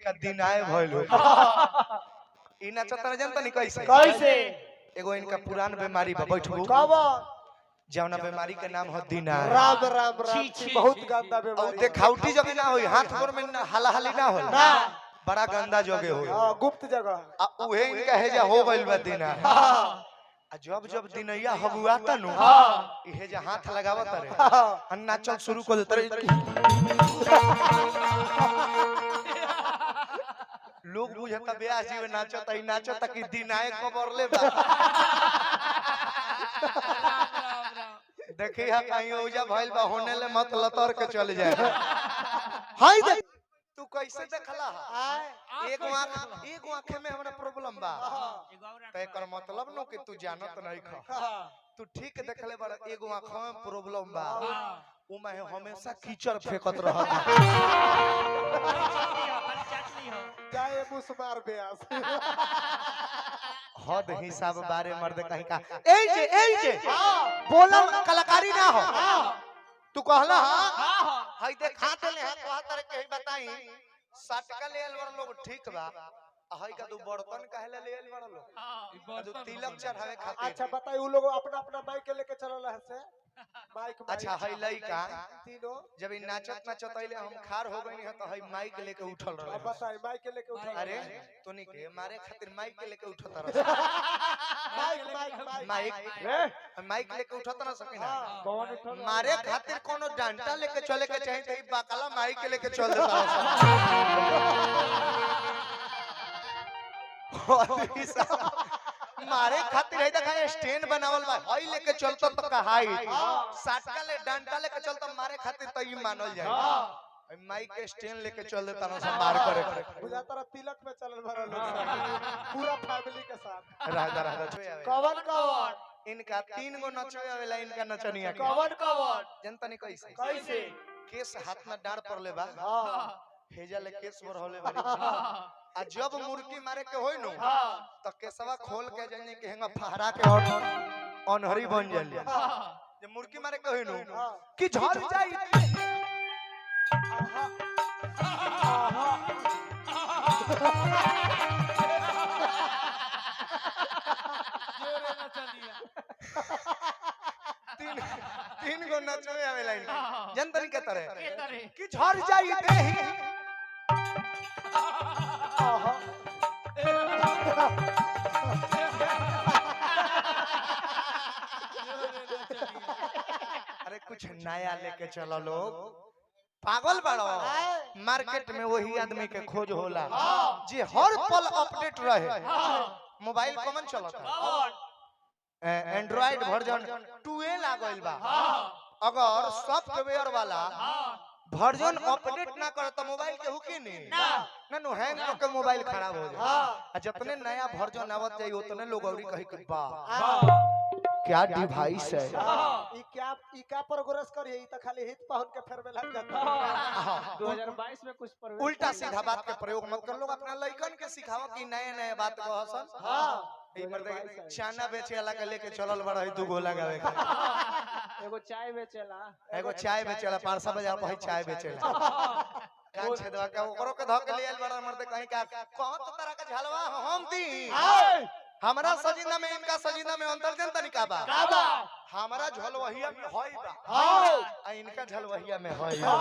इनका दिन आए भइल हो इ नाचत जनता नहीं कैसे कैसे एगो इनका पुरान बीमारी बा बैठबो कब जौना बीमारी के नाम हो दीना राम राम राम बहुत गंदा और बीमारी देखावटी जगह ना होई हाथ गोर में हलाहली ना होई ना बड़ा गंदा जगह होई हां गुप्त जगह आ उहे इनका हेजा हो गइल बा दीना आ जब जब दिनैया हबुआता नु इहे जे हाथ लगावत रे अन्ना चल शुरू कर देत रे लोग बुझता ब्याह जीव नाचता ई नाचता कि दिनाए खबर ले बा देखी हा कहीं ओजा भइल बा होने ले मत लतर के चल जाए हाय देख तू कैसे देखला एक आंख में हमरा प्रॉब्लम बा त एकर मतलब नो कि तू जानत नहीं ख तू ठीक देखले बड़ एगो आंख में प्रॉब्लम बा उ में हमेशा कीचड़ फेंकत रहत जाए मुसमार ब्यास हद हिसाब बारे मर्द कहीं का ए जे बोला कलाकारी ना हो तू कहला हां हई देख हाथ ले हाथ कहत रे के बताई सटका लेल वर लोग ठीक बा हई का तू बर्तन काहे ले लेल वर लोग तू तिलक चढ़ावे खातिर अच्छा बताई उ लोग अपना अपना बाइक के लेके चलल है से माइक अच्छा हई लइका तीनों जब इ नाचत नाचतैले हम खार हो गइनी ह त हई माइक लेके उठल रहे अब बताई माइक के लेके उठल अरे तोनी के मारे खातिर माइक के लेके उठत रह माइक लेके उठत ना सकिना कौन उठल मारे खातिर कोनो डंडा लेके चले के चाहे त बाकला माइक के लेके चल देता मारे खातिर है देखा स्टैंड बनावल बा हई लेके चलतो त कहाई साटका ले डंडा लेके चलतो मारे खातिर त ई मानल जाए माइक के स्टैंड लेके चल देता ना सब मार करे बुझा तरह तिलक में चलल भरल लोग पूरा फैमिली के साथ राधा राधा कवन इनका 3 गो नचवे आवेला इनका नचनिया के कवन जनता नहीं कैसे कैसे केस हाथ में डाड़ पर ले बा हां हेजा ले केस पर होले बारी आ जब मुर्गी मारे के होई नु त केसवा खोल के जने के हेंगा फहरा के और अनहरी बन जाली जे मुर्गी मारे के होई नु कि झड़ जाई तीन गो नचवे आवेला जनतन के तरह कि झड़ जाई देही अरे कुछ नया लेके चलो लोग पागल बड़ो मार्केट में वही आदमी के खोज होला जी हर पल अपडेट रहे मोबाइल कॉमन चलता एंड्रॉइड वर्जन 2 आ गइल बा अगर सॉफ्टवेयर वाला वर्जन अपडेट ना करे तो मोबाइल के हुकी नहीं ना हैंग होके मोबाइल खराब हो जाए आ जितने नया वर्जन आवत जाई उतने लोग औरी कहि के बा क्या डिवाइस है ई क्या प्रोग्रेस करी ई त खाली हित पाहुन के फेरवे लग जाता 2022 में कुछ पर उल्टा सीधा बात के प्रयोग मत कर लोग अपना लइकन के सिखाओ कि नए नए बात कहसन हां ई मर्दे चाना बेचे वाला के लेके चलल बड़ा है 2 गो लगावे के एगो चाय बेचेला एगो चाय बेचेला 500 बाजार पर चाय बेचेला कान छेदवा के ओकरो के धक लियल बड़ा मर्दे कहीं का कहत तरह के झलवा हम दी हमरा सजीना में इनका सजीना में अंतर जनता निका बा हमरा झलवहिया में होई बा आ इनका झलवहिया में होई बा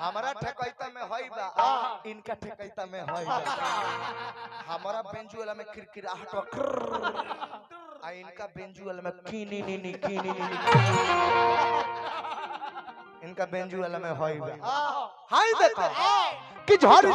हमरा ठकैता में होई बा इनका ठकैता में होई बा हमरा बेंजुला में किरकिराहट आ इनका बेंजुला में कीनी इनका बेंजुला में होई बा हाय देखो कि झड़